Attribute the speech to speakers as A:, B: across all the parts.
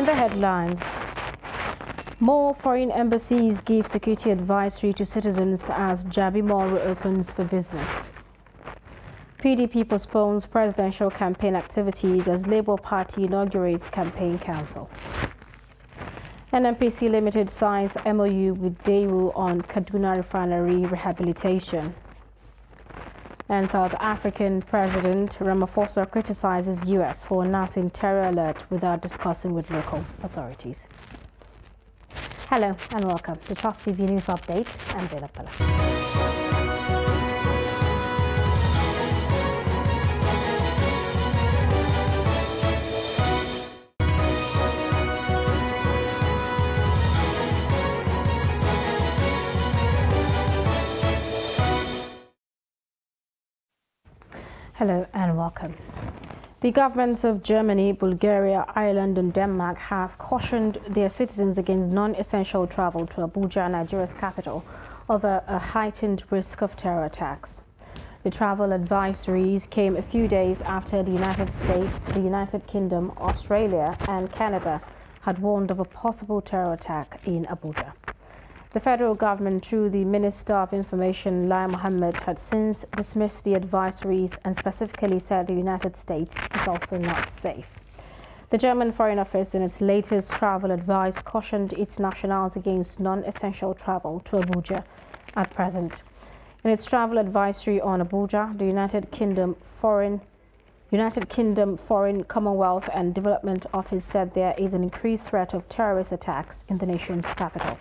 A: In the headlines, more foreign embassies give security advisory to citizens as Jabi Mall reopens for business. PDP postpones presidential campaign activities as Labour Party inaugurates campaign council. NNPC Limited signs MOU with Daewoo on Kaduna refinery rehabilitation. And South African President Ramaphosa criticizes US for announcing terror alert without discussing with local authorities. Hello and welcome to Trust TV News Update. I'm Zainab Pala. Hello and welcome. The governments of Germany, Bulgaria, Ireland and Denmark have cautioned their citizens against non-essential travel to Abuja, Nigeria's capital, over a heightened risk of terror attacks. The travel advisories came a few days after the United States, the United Kingdom, Australia and Canada had warned of a possible terror attack in Abuja. The federal government, through the Minister of Information, Lai Mohammed, had since dismissed the advisories and specifically said the United States is also not safe. The German Foreign Office, in its latest travel advice, cautioned its nationals against non-essential travel to Abuja at present. In its travel advisory on Abuja, the United Kingdom Foreign, Commonwealth and Development Office said there is an increased threat of terrorist attacks in the nation's capital.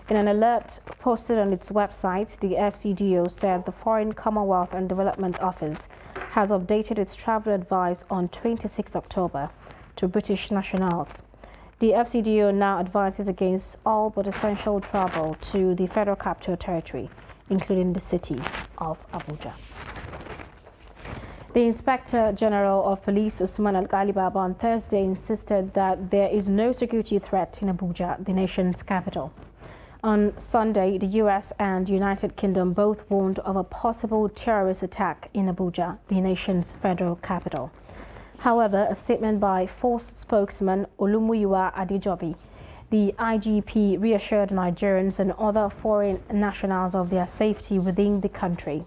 A: In an alert posted on its website, the FCDO said the Foreign Commonwealth and Development Office has updated its travel advice on 26 October to British nationals. The FCDO now advises against all but essential travel to the Federal Capital Territory, including the city of Abuja. The Inspector General of Police, Usman Al-Ghalibaba, on Thursday insisted that there is no security threat in Abuja, the nation's capital. On Sunday, the US and United Kingdom both warned of a possible terrorist attack in Abuja, the nation's federal capital. However, a statement by Force spokesman Olumuyiwa Adejobi, the IGP, reassured Nigerians and other foreign nationals of their safety within the country.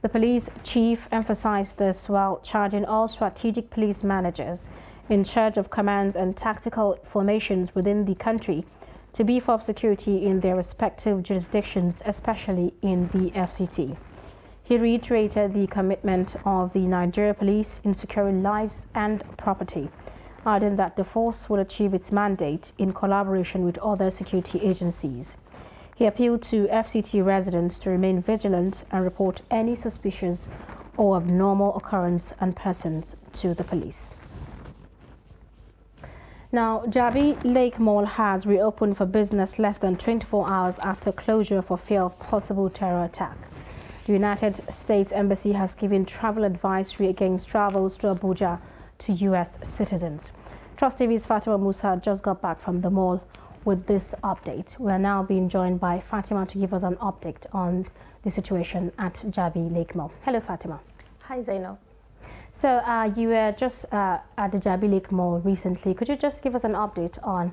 A: The police chief emphasized this while charging all strategic police managers in charge of commands and tactical formations within the country to beef up security in their respective jurisdictions, especially in the FCT. He reiterated the commitment of the Nigeria Police in securing lives and property, adding that the force will achieve its mandate in collaboration with other security agencies. He appealed to FCT residents to remain vigilant and report any suspicious or abnormal occurrence and persons to the police. Now, Jabi Lake Mall has reopened for business less than 24 hours after closure for fear of possible terror attack. The United States Embassy has given travel advisory against travels to Abuja to U.S. citizens. Trust TV's Fatima Musa just got back from the mall with this update. We are now being joined by Fatima to give us an update on the situation at Jabi Lake Mall. Hello, Fatima.
B: Hi, Zainab.
A: So you were just at the Jabi Lake Mall recently. Could you just give us an update on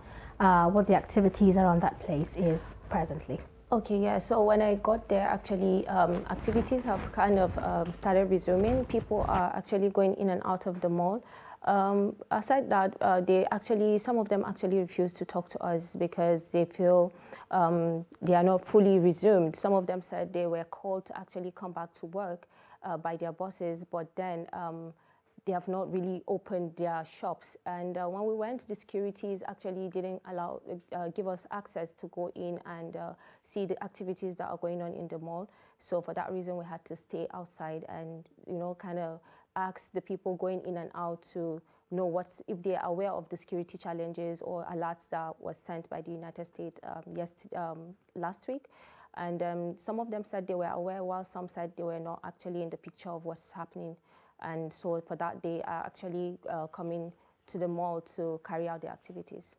A: what the activities around that place is presently?
B: Okay, yeah. So when I got there, actually, activities have kind of started resuming. People are actually going in and out of the mall. Aside that, some of them actually refuse to talk to us because they feel they are not fully resumed. Some of them said they were called to actually come back to work by their bosses, but then they have not really opened their shops. And when we went, the securities actually didn't give us access to go in and see the activities that are going on in the mall. So for that reason, we had to stay outside and, kind of ask the people going in and out to know if they are aware of the security challenges or alerts that was sent by the United States last week. And some of them said they were aware, while some said they were not actually in the picture of what's happening. And so for that, they are actually coming to the mall to carry out their activities.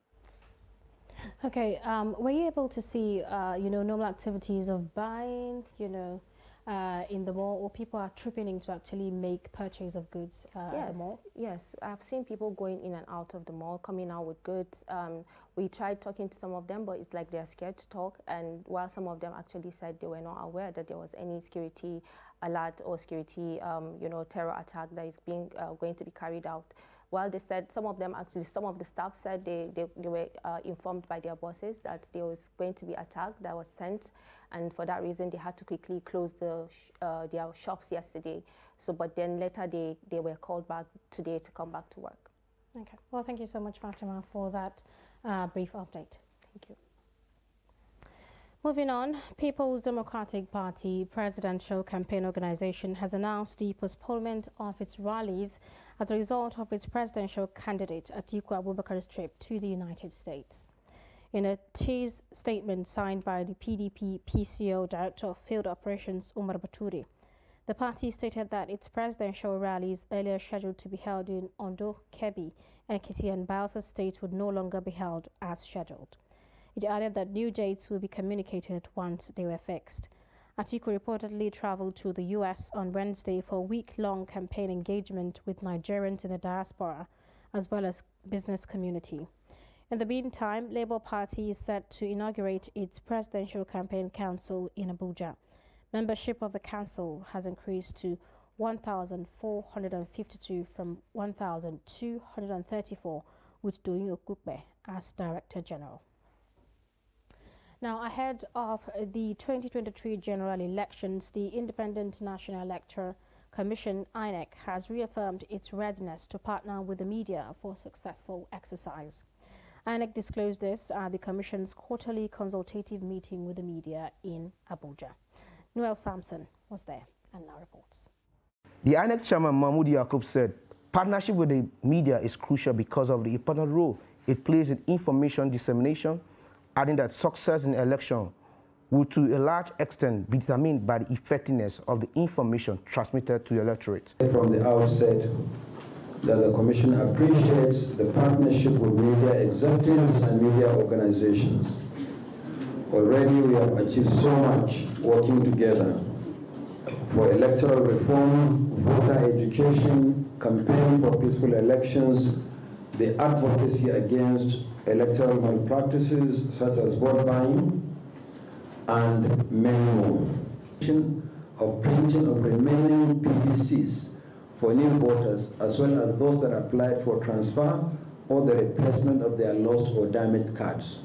A: Okay, were you able to see, normal activities of buying, in the mall, or people are trooping in to actually make purchase of goods at the mall?
B: Yes, I've seen people going in and out of the mall, coming out with goods. We tried talking to some of them, but it's like they're scared to talk. And while some of them actually said they were not aware that there was any security alert or security, terror attack that is going to be carried out. Well, they said some of the staff said they were informed by their bosses that there was going to be attack that was sent, and for that reason they had to quickly close their shops yesterday. So, but then later they were called back today to come back to work.
A: Okay. Well, thank you so much, Fatima, for that brief update.
B: Thank you.
A: Moving on, People's Democratic Party Presidential Campaign Organization has announced the postponement of its rallies as a result of its presidential candidate Atiku Abubakar's trip to the United States. In a teased statement signed by the PDP PCO Director of Field Operations Umar Baturi, the party stated that its presidential rallies earlier scheduled to be held in Ondo, Kebbi, Ekiti and Bayelsa states would no longer be held as scheduled. It added that new dates will be communicated once they were fixed. Atiku reportedly traveled to the U.S. on Wednesday for a week-long campaign engagement with Nigerians in the diaspora, as well as business community. In the meantime, Labour Party is set to inaugurate its Presidential Campaign Council in Abuja. Membership of the council has increased to 1,452 from 1,234, with Doyin Okukbe as Director General. Now, ahead of the 2023 general elections, the Independent National Electoral Commission, INEC, has reaffirmed its readiness to partner with the media for successful exercise. INEC disclosed this at the Commission's quarterly consultative meeting with the media in Abuja. Noel Sampson was there and now reports.
C: The INEC chairman Mahmoud Yakub said partnership with the media is crucial because of the important role it plays in information dissemination, adding that success in election will to a large extent be determined by the effectiveness of the information transmitted to the electorate.
D: From the outset, that the Commission appreciates the partnership with media executives and media organizations. Already we have achieved so much working together for electoral reform, voter education, campaign for peaceful elections, the advocacy against electoral malpractices such as vote buying, and many more. Of printing of remaining PVCs for new voters, as well as those that applied for transfer or the replacement of their lost or damaged cards.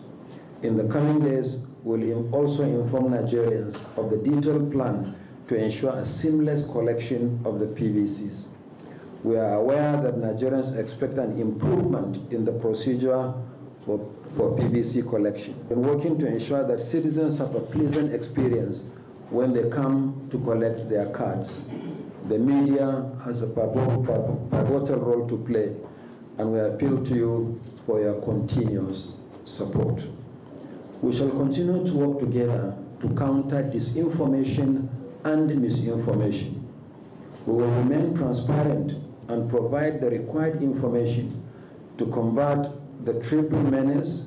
D: In the coming days, we'll also inform Nigerians of the detailed plan to ensure a seamless collection of the PVCs. We are aware that Nigerians expect an improvement in the procedure for PVC collection. We're working to ensure that citizens have a pleasant experience when they come to collect their cards. The media has a pivotal role to play, and we appeal to you for your continuous support. We shall continue to work together to counter disinformation and misinformation. We will remain transparent and provide the required information to combat the triple menace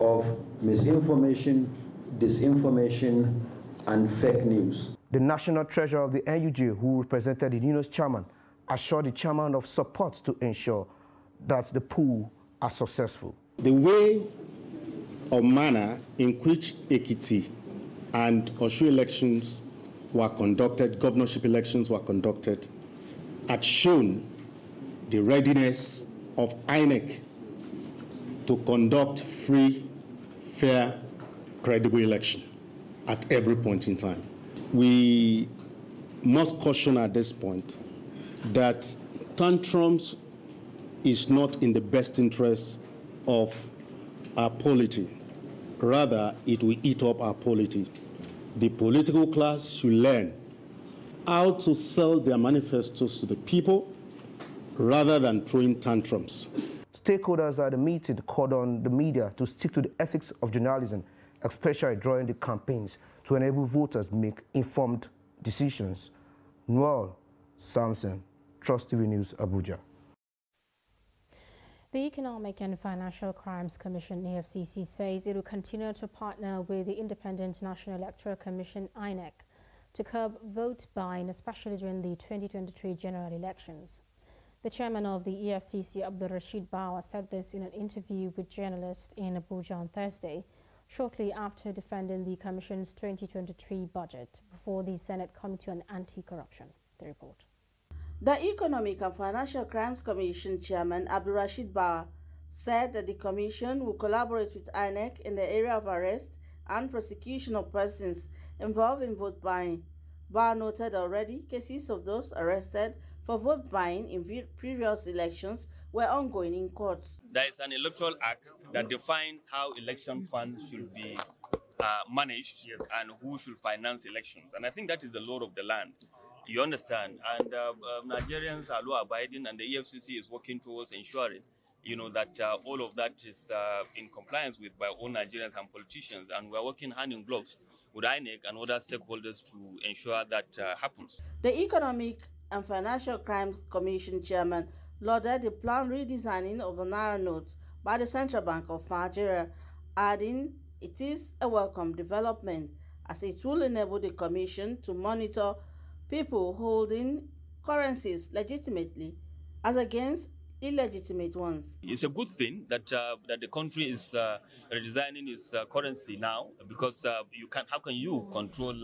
D: of misinformation, disinformation, and fake news.
C: The National Treasurer of the NUJ, who represented the UNO's chairman, assured the chairman of support to ensure that the pool are successful.
E: The way or manner in which Ekiti and Osun elections were conducted, governorship elections were conducted, had shown the readiness of INEC to conduct free, fair, credible election at every point in time. We must caution at this point that tantrums is not in the best interest of our polity. Rather, it will eat up our polity. The political class should learn how to sell their manifestos to the people rather than throwing tantrums.
C: Stakeholders at the meeting called on the media to stick to the ethics of journalism, especially during the campaigns, to enable voters make informed decisions. Noel Sampson, Trust TV News, Abuja.
A: The Economic and Financial Crimes Commission, EFCC, says it will continue to partner with the Independent National Electoral Commission, INEC, to curb vote buying, especially during the 2023 general elections. The chairman of the EFCC, Abdul Rashid Bawa, said this in an interview with journalists in Abuja on Thursday, shortly after defending the Commission's 2023 budget before the Senate Committee on Anti-Corruption. The report.
F: The Economic and Financial Crimes Commission Chairman Abdul Rashid Bawa said that the Commission will collaborate with INEC in the area of arrest and prosecution of persons involved in vote buying. Bawa noted already cases of those arrested for vote buying in previous elections were ongoing in courts.
G: There is an electoral act that defines how election funds should be managed and who should finance elections. And I think that is the law of the land. You understand? And Nigerians are law-abiding, and the EFCC is working towards ensuring, that all of that is in compliance with by all Nigerians and politicians. And we are working hand in gloves with INEC and other stakeholders to ensure that happens.
F: The Economic and Financial Crimes Commission Chairman lauded the planned redesigning of the Naira notes by the Central Bank of Nigeria, adding it is a welcome development as it will enable the Commission to monitor people holding currencies legitimately as against illegitimate ones.
G: It's a good thing that that the country is redesigning its currency now, because how can you control?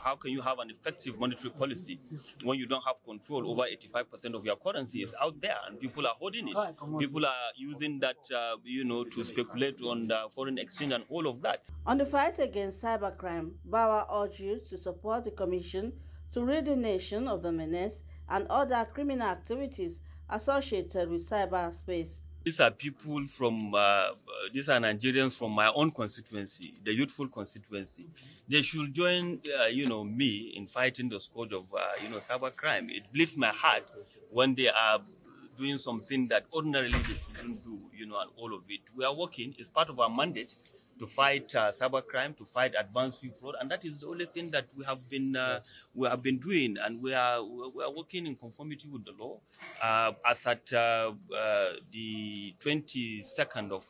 G: How can you have an effective monetary policy when you don't have control over 85% of your currency is out there and people are holding it? People are using that, to speculate on the foreign exchange and all of that.
F: On the fight against cybercrime, Bawa urged you to support the Commission to rid the nation of the menace and other criminal activities associated with cyberspace.
G: These are people from, these are Nigerians from my own constituency, the youthful constituency. They should join, me in fighting the scourge of, cybercrime. It bleeds my heart when they are doing something that ordinarily they shouldn't do, and all of it. We are working, it's part of our mandate to fight cybercrime, to fight advanced fee fraud, and that is the only thing that we have been doing, and we are working in conformity with the law. As at the 22nd of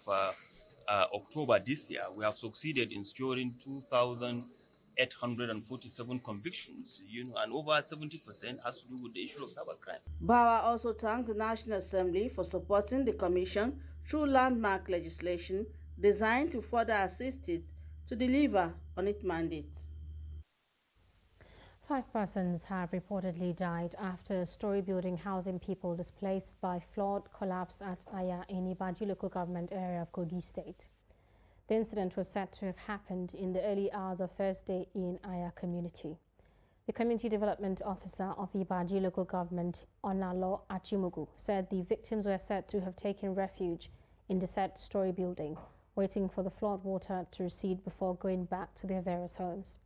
G: October this year, we have succeeded in securing 2,847 convictions, and over 70% has to do with the issue of cybercrime.
F: Bawa also thanked the National Assembly for supporting the Commission through landmark legislation designed to further assist it to deliver on its mandate.
A: 5 persons have reportedly died after a story building housing people displaced by flood collapsed at Aya in Ibaji local government area of Kogi State. The incident was said to have happened in the early hours of Thursday in Aya community. The Community Development Officer of Ibaji local government, Onalo Achimugu, said the victims were said to have taken refuge in the said story building, waiting for the flood water to recede before going back to their various homes.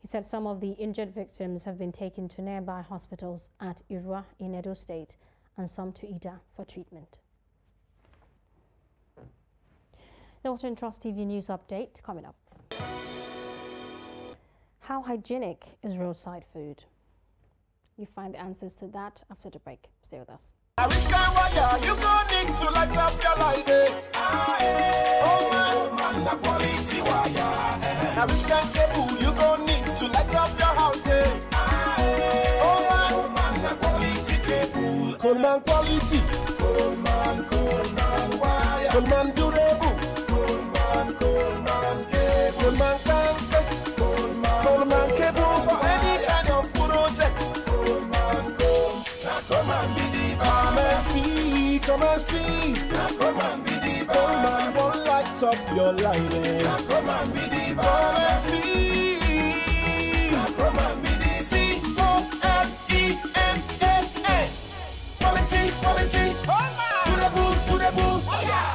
A: He said some of the injured victims have been taken to nearby hospitals at Irua in Edo State and some to Ida for treatment. The Water Trust TV News Update coming up. How hygienic is roadside food? You find the answers to that after the break. Stay with us.
H: Which kind of wire you gonna need to light up your light? Oh man, the quality wire. Now which kind of cable you gonna need to light up your house? Oh man, the quality cable. Coleman quality. Coleman wire. Coleman durable. Coleman cable. Coleman tank. Coleman cable for any kind of project. Coleman be the come and see. Now come and be the Coleman won't light up your light. Now come and be the come and see. Now come and be the C-O-L-E-M-A-A. Quality, durable, oh yeah.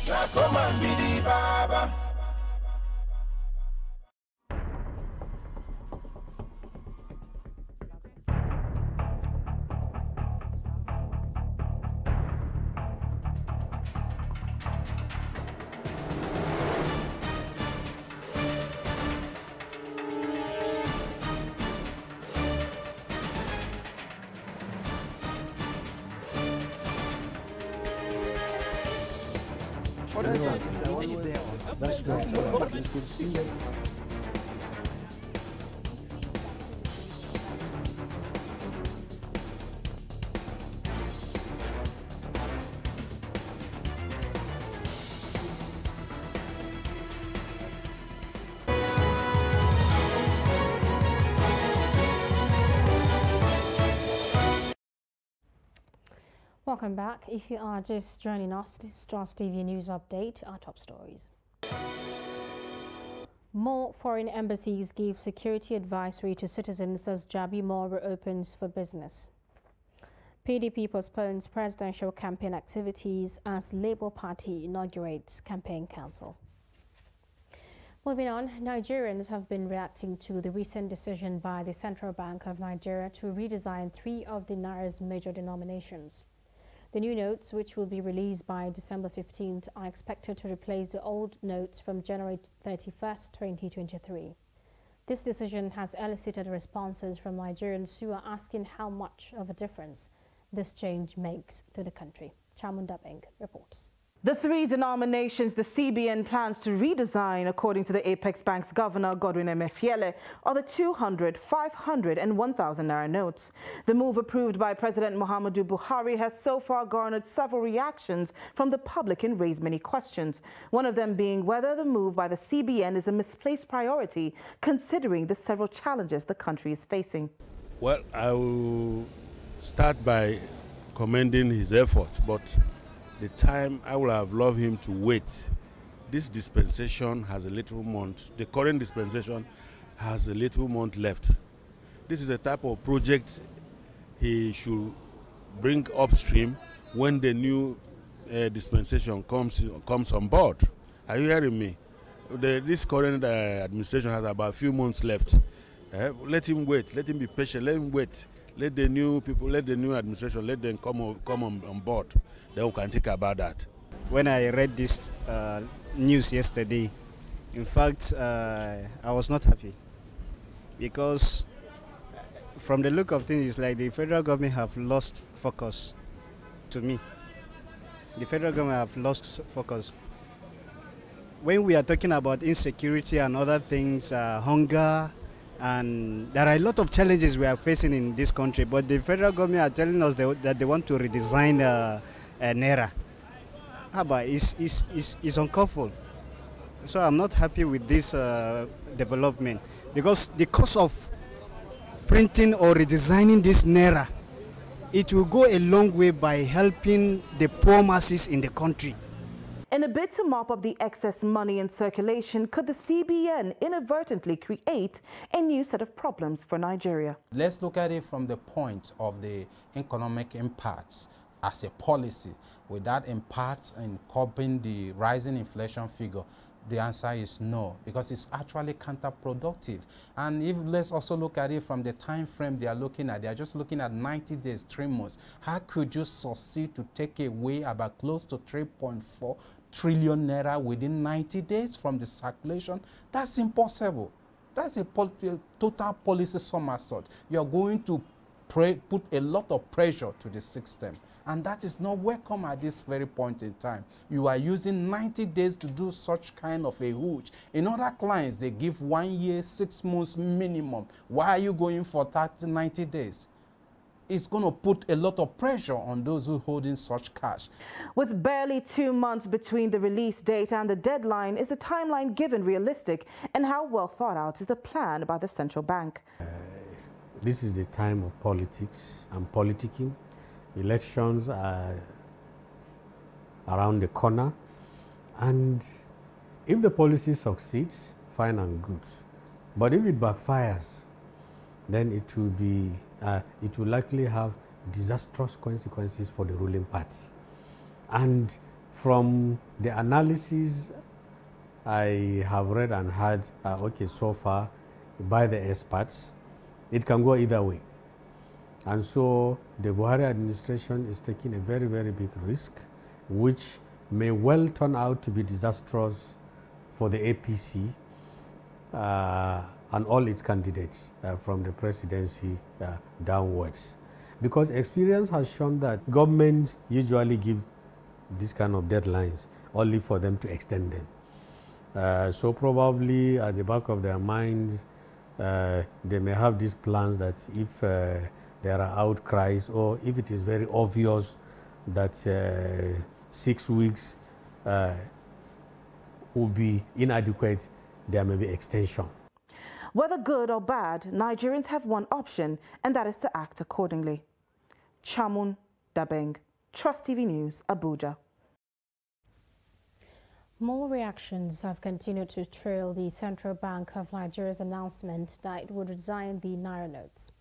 H: Now come and be the Baba.
I: That's great.
A: Welcome back. If you are just joining us, this is Trust TV News Update, our top stories. More foreign embassies give security advisory to citizens as Jabi Mall reopens for business. PDP postpones presidential campaign activities as Labour Party inaugurates campaign council. Moving on, Nigerians have been reacting to the recent decision by the Central Bank of Nigeria to redesign 3 of the Naira's major denominations. The new notes, which will be released by December 15th, are expected to replace the old notes from January 31st, 2023. This decision has elicited responses from Nigerians who are asking how much of a difference this change makes to the country. Chamunda Beng reports.
I: The 3 denominations the CBN plans to redesign, according to the Apex Bank's governor, Godwin Emefiele, are the 200, 500 and 1,000 Naira notes. The move approved by President Muhammadu Buhari has so far garnered several reactions from the public and raised many questions, one of them being whether the move by the CBN is a misplaced priority, considering the several challenges the country is facing.
J: Well, I will start by commending his effort, but the time I would have loved him to wait. This dispensation has a little month. The current dispensation has a little month left. This is a type of project he should bring upstream when the new dispensation comes on board. Are you hearing me? This current administration has about a few months left. Let him wait. Let him be patient. Let him wait. Let the new people, let the new administration, let them come on board. Then we can think about that.
K: When I read this news yesterday, in fact, I was not happy because from the look of things, it's like the federal government have lost focus. To me, the federal government have lost focus. When we are talking about insecurity and other things, hunger, and there are a lot of challenges we are facing in this country, but the federal government are telling us that they want to redesign Naira. But it's uncalled for. So I'm not happy with this development because the cost of printing or redesigning this Naira, it will go a long way by helping the poor masses in the country.
I: In a bid to mop up the excess money in circulation, could the CBN inadvertently create a new set of problems for Nigeria?
L: Let's look at it from the point of the economic impacts as a policy. Would that impact in curbing the rising inflation figure? The answer is no, because it's actually counterproductive. And if let's also look at it from the time frame they are looking at, they are just looking at 90 days, 3 months. How could you succeed to take away about close to 3.4 trillion Naira within 90 days from the circulation? That's impossible. That's a total policy somersault. You're going to put a lot of pressure to the system, and that is not welcome at this very point in time. You are using 90 days to do such kind of a huge. In other clients, they give 1 year, 6 months minimum. Why are you going for 90 days? It's going to put a lot of pressure on those who hold in such cash.
I: With barely 2 months between the release date and the deadline, is the timeline given realistic, and how well thought out is the plan by the central bank?
M: This is the time of politics and politicking. Elections are around the corner, and if the policy succeeds, fine and good. But if it backfires, then it will likely have disastrous consequences for the ruling party. And from the analysis I have read and heard, so far by the experts, it can go either way. And so the Buhari administration is taking a very, very big risk, which may well turn out to be disastrous for the APC and all its candidates from the presidency downwards. Because experience has shown that governments usually give these kind of deadlines only for them to extend them. So probably at the back of their minds, they may have these plans that if there are outcries, or if it is very obvious that 6 weeks will be inadequate, there may be extension.
I: Whether good or bad, Nigerians have one option, and that is to act accordingly. Chamun Dabeng Trust TV News, Abuja.
A: More reactions have continued to trail the Central Bank of Nigeria's announcement that it would resign the Naira notes.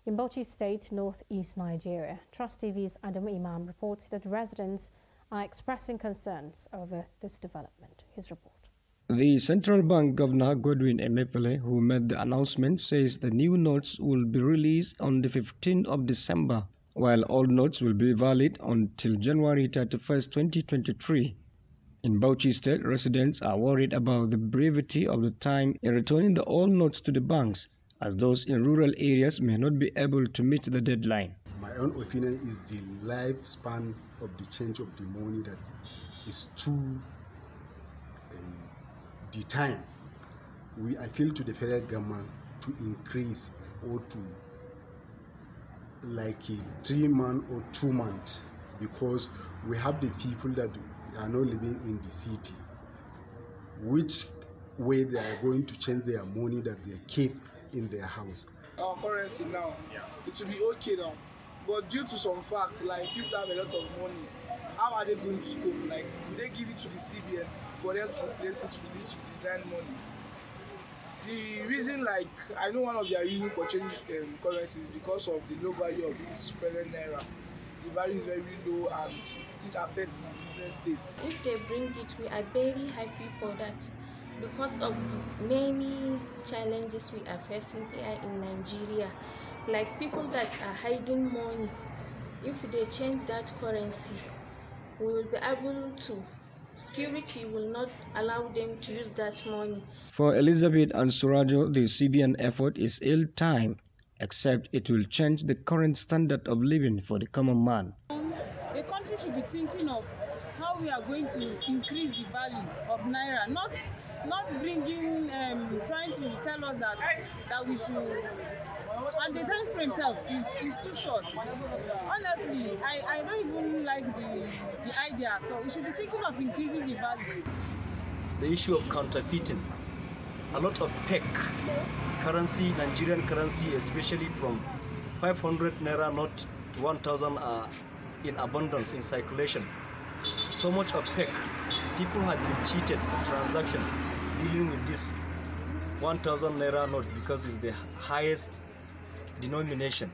A: In Bauchi State, northeast Nigeria, Trust TV's Adam Imam reports that residents are expressing concerns over this development. His report.
N: The Central Bank Governor Godwin Emefiele, who made the announcement, says the new notes will be released on the 15th of December, while old notes will be valid until January 31st, 2023. In Bauchi State, residents are worried about the brevity of the time in returning the old notes to the banks, as those in rural areas may not be able to meet the deadline.
O: My own opinion is the lifespan of the change of the money that is too the time. I feel to the federal government to increase or to like 3 months or 2 months, because we have the people that are not living in the city. Which way they are going to change their money that they keep in their house?
P: Our currency now, it will be okay now. But due to some facts, like people have a lot of money, how are they going to cope? Like, will they give it to the CBN for them to replace it with this design money? The reason, like, I know one of their reasons for changing currency is because of the low value of this present naira. The value is very low and it affects the business state.
Q: If they bring it, we are very happy for that because of the many challenges we are facing here in Nigeria. Like people that are hiding money, if they change that currency, we will be able to. Security will not allow them to use that money.
N: For Elizabeth and Surajo, the CBN effort is ill-timed, except it will change the current standard of living for the common man.
R: The country should be thinking of how we are going to increase the value of naira, not bringing, trying to tell us that we should. And the time frame itself is too short. Honestly, I don't even like the idea at all. We should be thinking of increasing the value.
S: The issue of counterfeiting. A lot of PEC currency, Nigerian currency, especially from 500 naira note to 1,000 are in abundance in circulation. So much of PEC. People have been cheated in transaction dealing with this 1,000 naira note because it's the highest denomination,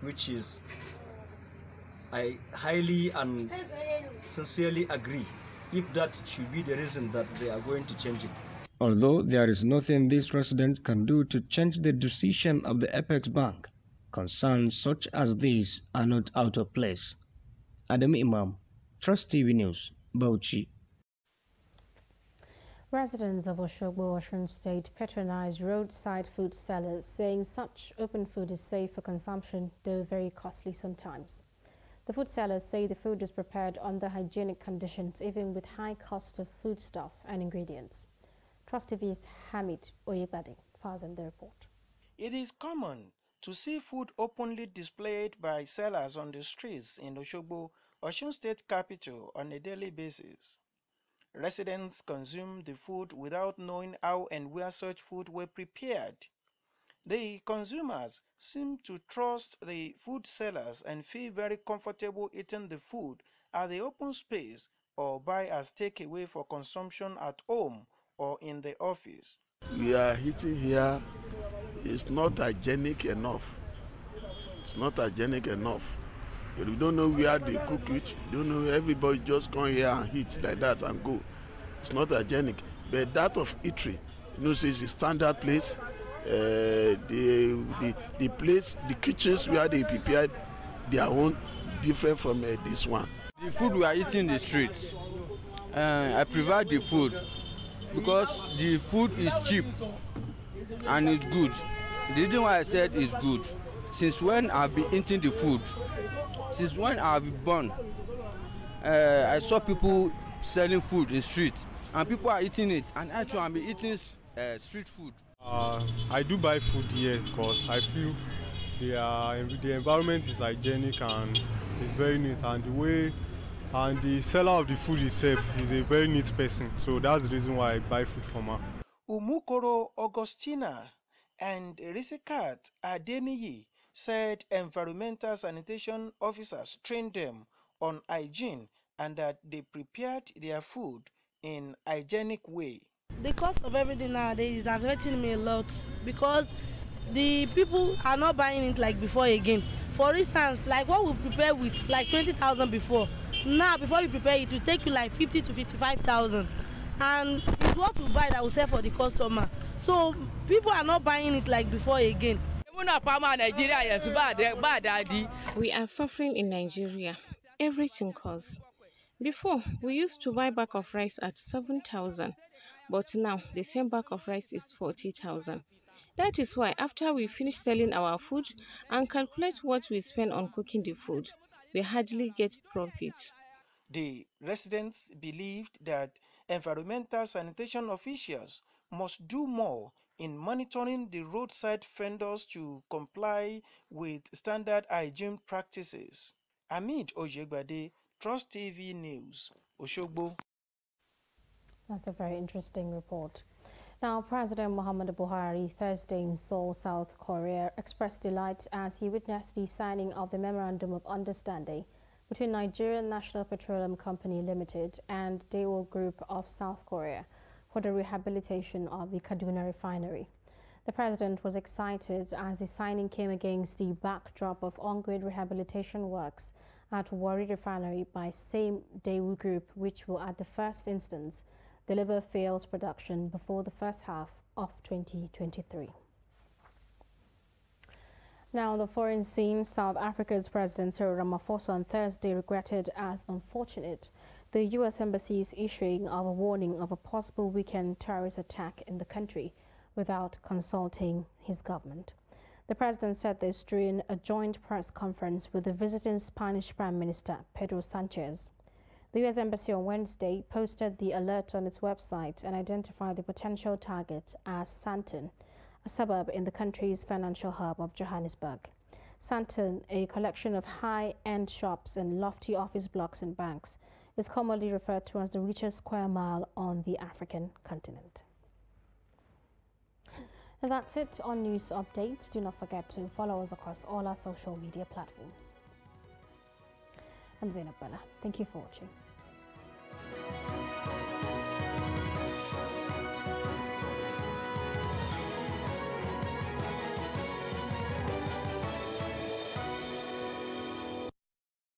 S: which is, I highly and sincerely agree if that should be the reason that they are going to change it.
N: Although there is nothing these residents can do to change the decision of the Apex Bank, concerns such as these are not out of place. Adam Imam, Trust TV News, Bauchi.
A: Residents of Oshogbo, Osun State patronize roadside food sellers, saying such open food is safe for consumption, though very costly sometimes. The food sellers say the food is prepared under hygienic conditions, even with high cost of foodstuff and ingredients. Trust TV's Hamid Oyebade files in the report.
T: It is common to see food openly displayed by sellers on the streets in Oshogbo, Osun State capital, on a daily basis. Residents consume the food without knowing how and where such food were prepared. The consumers seem to trust the food sellers and feel very comfortable eating the food at the open space or buy as takeaway for consumption at home or in the office.
U: We are eating here. It's not hygienic enough. It's not hygienic enough. But we don't know where they cook it. We don't know, everybody just come here and eat like that and go. It's not hygienic. But that of eatery, you know, it's a standard place. The place, the kitchens where they prepared their own different from this one.
V: The food we are eating in the streets, I prefer the food because the food is cheap and it's good. The reason why I said it's good, since when I've been eating the food, since when I've been born, I saw people selling food in the street and people are eating it, and actually I'm eating street food.
W: I do buy food here because I feel the environment is hygienic and it's very neat, and the way and the seller of the food itself is a very neat person, so that's the reason why I buy food from her.
T: Umukoro Augustina and Risikat Adeniyi said environmental sanitation officers trained them on hygiene and that they prepared their food in hygienic way.
B: The cost of everything nowadays is affecting me a lot because the people are not buying it like before again. For instance, like what we prepare with like 20,000 before. Now, before you prepare it will take you like 50 to 55,000, and it's what we buy that will sell for the customer. So people are not buying it like before again.
D: We are suffering in Nigeria. Everything costs. Before, we used to buy bag of rice at 7,000, but now the same bag of rice is 40,000. That is why after we finish selling our food and calculate what we spend on cooking the food, we hardly get profit.
T: The residents believed that environmental sanitation officials must do more in monitoring the roadside vendors to comply with standard hygiene practices. Amid Ojegbade, Trust TV News, Oshogbo.
A: That's a very interesting report. Now, President Muhammadu Buhari Thursday in Seoul, South Korea, expressed delight as he witnessed the signing of the Memorandum of Understanding between Nigerian National Petroleum Company Limited and Daewoo Group of South Korea for the rehabilitation of the Kaduna refinery. The president was excited as the signing came against the backdrop of ongoing rehabilitation works at Warri Refinery by same Daewoo Group, which will at the first instance deliver fuels production before the first half of 2023. Now, on the foreign scene, South Africa's President Cyril Ramaphosa on Thursday regretted as unfortunate the U.S. Embassy's issuing of a warning of a possible weekend terrorist attack in the country without consulting his government. The president said this during a joint press conference with the visiting Spanish Prime Minister Pedro Sanchez. The U.S. Embassy on Wednesday posted the alert on its website and identified the potential target as Sandton, a suburb in the country's financial hub of Johannesburg. Sandton, a collection of high-end shops and lofty office blocks and banks, is commonly referred to as the richest square mile on the African continent. And that's it on News Update. Do not forget to follow us across all our social media platforms. I'm Zainab Bala. Thank you for watching.